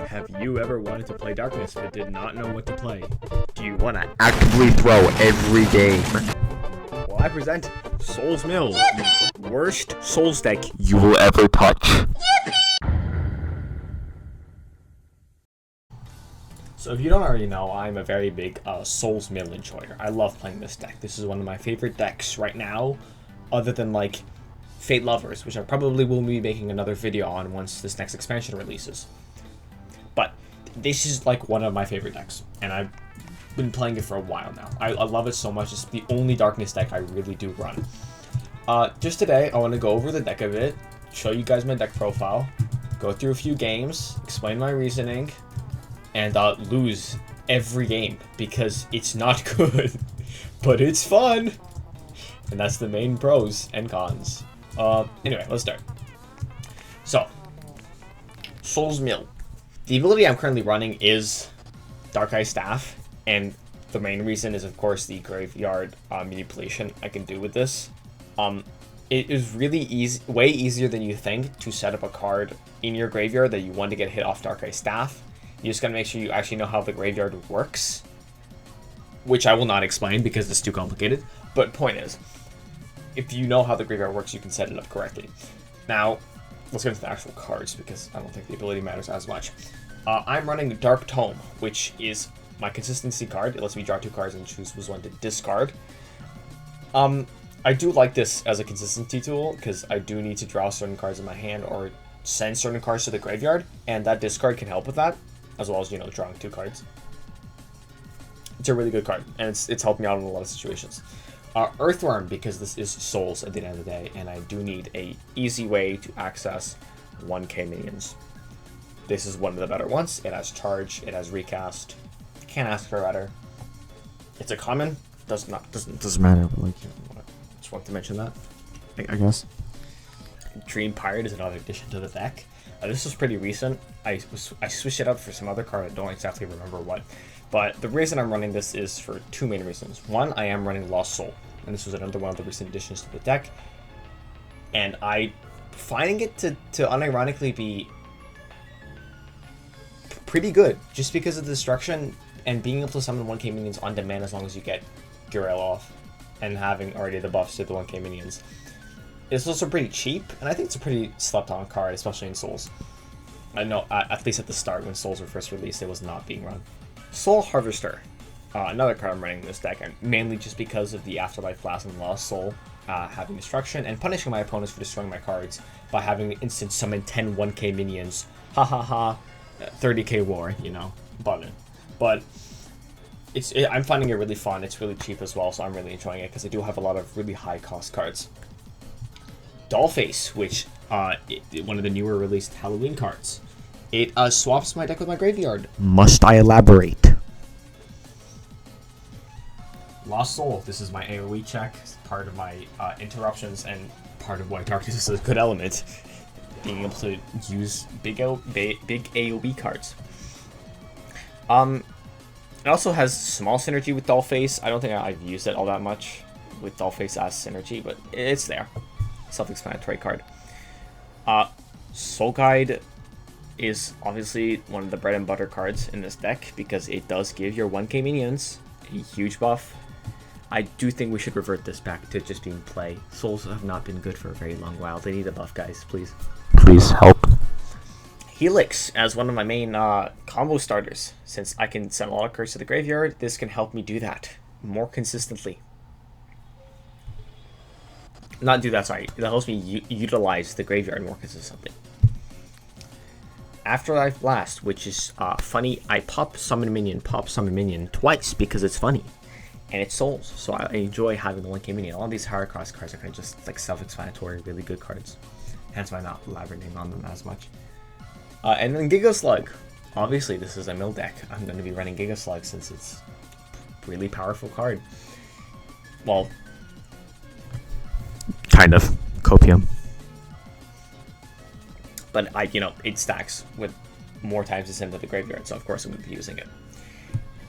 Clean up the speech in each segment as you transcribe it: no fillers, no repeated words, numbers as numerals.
Have you ever wanted to play Darkness but did not know what to play? Do you want to actively throw every game? Well, I present Souls Mill, the worst Souls deck You will ever touch. So if you don't already know, I'm a very big Souls Mill enjoyer. I love playing this deck. This is one of my favorite decks right now, other than like Fate Lovers, which I probably will be making another video on once this next expansion releases. But this is like one of my favorite decks, and I've been playing it for a while now. I love it so much. It's the only Darkness deck I really do run. Just today, I want to go over the deck a bit, show you guys my deck profile, go through a few games, explain my reasoning, and lose every game because it's not good, but it's fun, and that's the main pros and cons. Anyway, let's start. So, Souls Mill. The ability I'm currently running is Dark Eye Staff, and the main reason is, of course, the graveyard manipulation I can do with this. It is really easy, way easier than you think, to set up a card in your graveyard that you want to get hit off Dark Eye Staff. You just gotta make sure you actually know how the graveyard works, which I will not explain because it's too complicated. But point is, if you know how the graveyard works, you can set it up correctly. Now, let's get into the actual cards because I don't think the ability matters as much. I'm running Dark Tome, which is my consistency card. It lets me draw 2 cards and choose which one to discard. I do like this as a consistency tool because I do need to draw certain cards in my hand or send certain cards to the graveyard, and that discard can help with that, as well as, you know, drawing 2 cards. It's a really good card, and it's helped me out in a lot of situations. Earthworm, because this is Souls at the end of the day, and I do need a easy way to access 1k minions. This is one of the better ones. It has charge, it has recast. Can't ask for better. It's a common. Doesn't matter, but like, just want to mention that, I guess. Dream Pirate is another addition to the deck. This was pretty recent. I switched it up for some other card. I don't exactly remember what. But the reason I'm running this is for 2 main reasons. One, I am running Lost Soul, and this was another one of the recent additions to the deck. And I finding it to unironically be pretty good, just because of the destruction and being able to summon 1k minions on demand as long as you get Gurel off, and having already the buffs to the 1k minions. It's also pretty cheap, and I think it's a pretty slept-on card, especially in Souls. I know, at least at the start, when Souls were first released, it was not being run. Soul Harvester, another card I'm running in this deck, and mainly just because of the Afterlife Blast and Lost Soul having destruction, and punishing my opponents for destroying my cards by having instant summon 10 1k minions. Ha ha ha, 30k war, you know, button. But I'm finding it really fun. It's really cheap as well, so I'm really enjoying it because I do have a lot of really high cost cards. Dollface, which one of the newer released Halloween cards. It swaps my deck with my graveyard. Must I elaborate? Lost Soul. This is my AoE check, part of my interruptions, and part of why Darkness is a good element. Being able to use big AoE cards. It also has small synergy with Dollface. I don't think I've used it all that much with Dollface as synergy, but it's there. Self-explanatory card. Soul Guide is obviously one of the bread and butter cards in this deck because it does give your 1k minions a huge buff. I do think we should revert this back to just being play. Souls have not been good for a very long while. They need a buff, guys, please. Please help. Helix as one of my main combo starters. Since I can send a lot of cards to the graveyard, this can help me do that more consistently. Not do that, sorry. That helps me utilize the graveyard more consistently. Afterlife Blast, which is funny. I pop summon minion twice because it's funny. And it's Souls, so I enjoy having the 1k minion. All these higher cost cards are kind of just like self-explanatory, really good cards. Hence why I'm not elaborating on them as much. And then Giga Slug. Obviously, this is a mill deck. I'm going to be running Giga Slug since it's a really powerful card. Well, kind of. Copium. But it stacks with more times to send to the graveyard, so of course I'm going to be using it.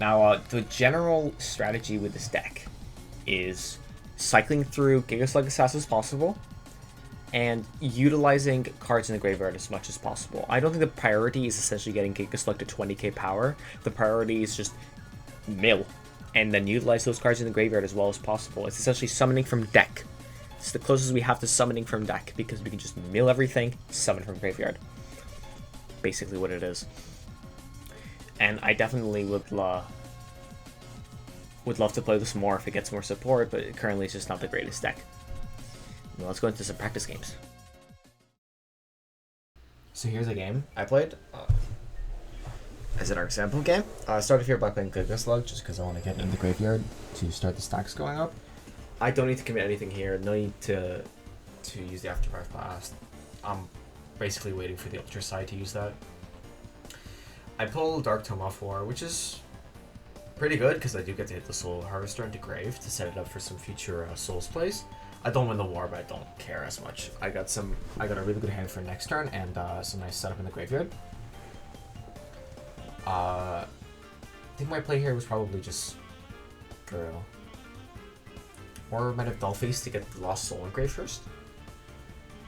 Now, the general strategy with this deck is cycling through Giga Slug as fast as possible, and utilizing cards in the graveyard as much as possible. I don't think the priority is essentially getting Giga Slug to 20k power. The priority is just mill, and then utilize those cards in the graveyard as well as possible. It's essentially summoning from deck. It's the closest we have to summoning from deck, because we can just mill everything, summon from graveyard. Basically what it is. And I definitely would love to play this more if it gets more support, but currently it's just not the greatest deck. Now let's go into some practice games. So here's a game I played. As in our example game. I started here by playing Giga Slug just because I want to get in the graveyard to start the stacks going up. I don't need to commit anything here. No need to use the Aftermath Blast. I'm basically waiting for the Ultra side to use that. I pull Dark Tome off War, which is pretty good because I do get to hit the Soul Harvester into Grave to set it up for some future Souls plays. I don't win the war, but I don't care as much. I got a really good hand for next turn and some nice setup in the graveyard. I think my play here was probably just Drill. Or I might have Dollface to get the Lost Soul in grave first.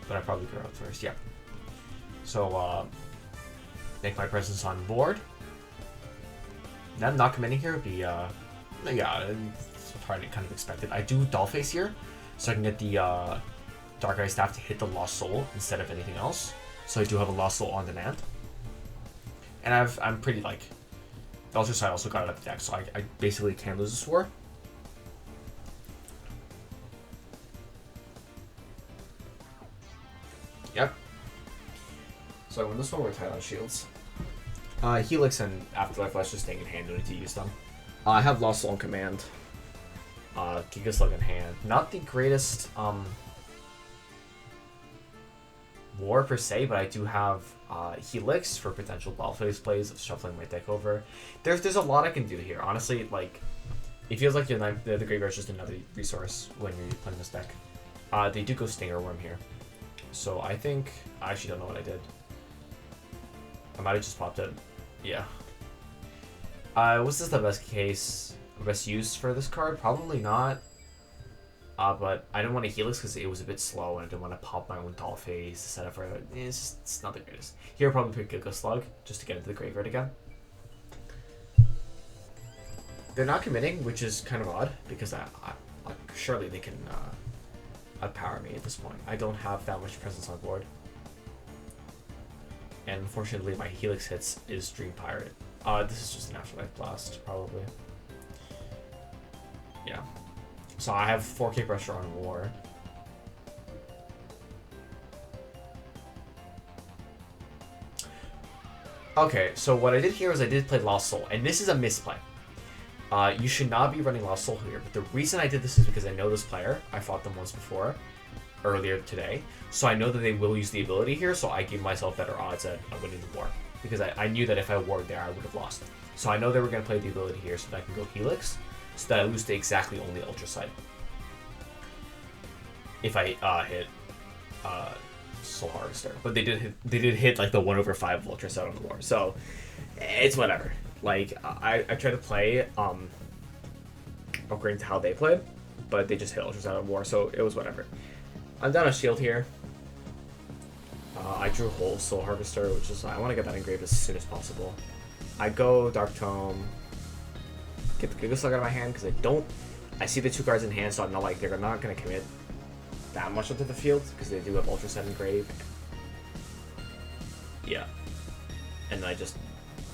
But I probably go out first, yeah. So, make my presence on board. Them not committing here would be, yeah, it's probably kind of expected. I do Dollface here, so I can get the Dark Eye Staff to hit the Lost Soul instead of anything else. So I do have a Lost Soul on demand. And I'm pretty, like, the Ultra side also got it up the deck, so I basically can't lose this war. Yep. So I win this one with Titan Shields. Helix and Afterlife Flash just staying in hand, no need to use them. I have Lost Soul on command. Giga Slug in hand. Not the greatest war per se, but I do have Helix for potential Dollface plays of shuffling my deck over. There's a lot I can do here. Honestly, like, it feels like the graveyard is just another resource when you're playing this deck. They do go Stinger Worm here. So I think, I actually don't know what I did. I might have just popped it. Yeah. Was this the best use for this card? Probably not. But I didn't want to Helix because it was a bit slow and I didn't want to pop my own Dollface to set up for it. It's not the greatest. Here I'll probably pick Giga Slug just to get into the graveyard again. They're not committing, which is kind of odd because surely they can outpower me at this point. I don't have that much presence on board. And unfortunately my Helix hits is Dream Pirate. This is just an Afterlife Blast, probably. Yeah. So I have 4k pressure on War. Okay, so what I did here is I did play Lost Soul, and this is a misplay. You should not be running Lost Soul here, but the reason I did this is because I know this player. I fought them once before, earlier today, so I know that they will use the ability here, so I gave myself better odds at winning the war. Because I knew that if I warred there, I would have lost. So I know they were going to play the ability here so that I can go Helix, so that I lose to exactly only Ultra side. If I hit Soul Harvester. But they did hit like the 1/5 of Ultra side on the war, so it's whatever. Like, I tried to play according to how they played, but they just hit Ultra side on war, so it was whatever. I'm down a shield here. I drew whole Soul Harvester, which is, I want to get that engraved as soon as possible. I go Dark Tome, get the Giga Slug out of my hand because I see the 2 cards in hand, so I'm not like, they're not going to commit that much onto the field because they do have Ultra Set engraved. Yeah. And then I just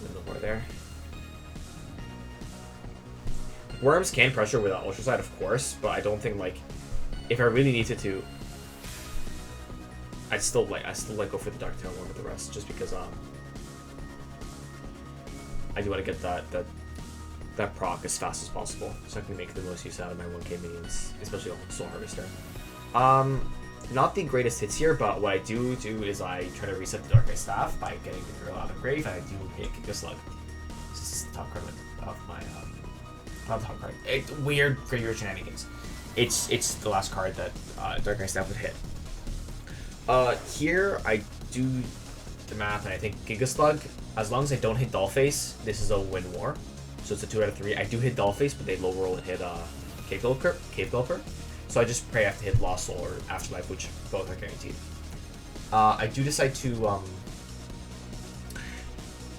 win the war there. Worms can pressure without Ultra Side, of course, but I don't think, like, if I really needed to, I still go for the Dark Tail one with the rest, just because I do want to get that proc as fast as possible, so I can make the most use out of my 1k minions, especially on Soul Harvester. Not the greatest hits here, but what I do is I try to reset the Dark Eye Staff by getting the girl out of grave, and I do hit Giga Slug. This is the top card of my not the top card. Weird graveyard shenanigans. It's the last card that Dark Eye Staff would hit. Here I do the math, and I think Giga Slug, as long as I don't hit Dollface, this is a win war. So it's a 2 out of 3. I do hit Dollface, but they low roll and hit Cape Gulper. So I just pray I have to hit Lost Soul or Afterlife, which both are guaranteed. I do decide to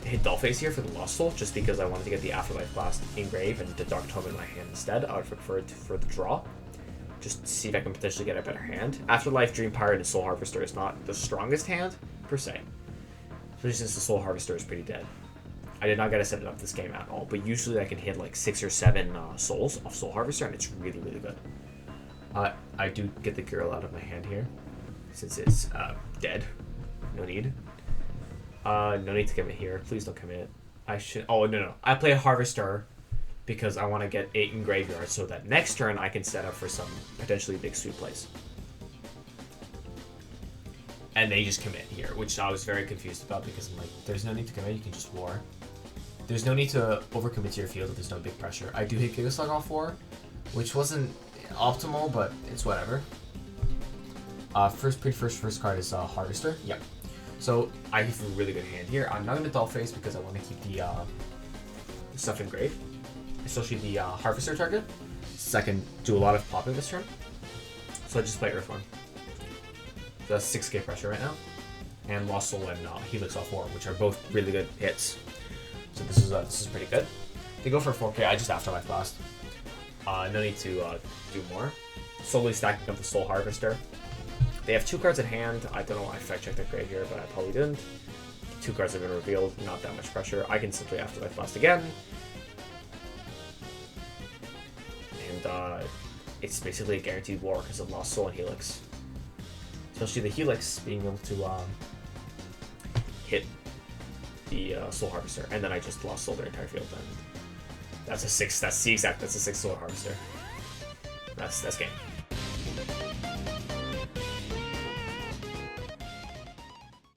hit Dollface here for the Lost Soul, just because I wanted to get the Afterlife Blast engrave and the Dark Tome in my hand instead. I would prefer it for the draw, just to see if I can potentially get a better hand. Afterlife, Dream Pirate, and Soul Harvester is not the strongest hand, per se. Especially since the Soul Harvester is pretty dead. I did not get to set it up this game at all, but usually I can hit like 6 or 7 souls off Soul Harvester, and it's really, really good. I do get the girl out of my hand here, since it's dead. No need. No need to commit here. Please don't commit. I should. Oh, no. I play a Harvester because I want to get 8 in graveyard so that next turn I can set up for some potentially big sweep plays. And they just commit here, which I was very confused about because I'm like, there's no need to commit, you can just war. There's no need to overcommit to your field if there's no big pressure. I do hit Gigaslug off 4, which wasn't optimal, but it's whatever. First card is Harvester. Yep. So I have a really good hand here. I'm not going to Dollface because I want to keep the stuff engraved, especially the Harvester target. So I can do a lot of popping this turn. So I just play Earthworm. So that's 6k pressure right now. And Lost Soul and Helix off 4, which are both really good hits. So this is pretty good. They go for 4k. I just Afterlife Blast. No need to do more. Slowly stacking up the Soul Harvester. They have 2 cards in hand. I don't know why I fact checked that graveyard, but I probably didn't. 2 cards have been revealed. Not that much pressure. I can simply Afterlife Blast again. And it's basically a guaranteed war because of Lost Soul and Helix. Especially the Helix being able to hit the Soul Harvester, and then I just Lost Soul their entire field. And that's a 6. That's the exact. That's a 6 Soul Harvester. That's game.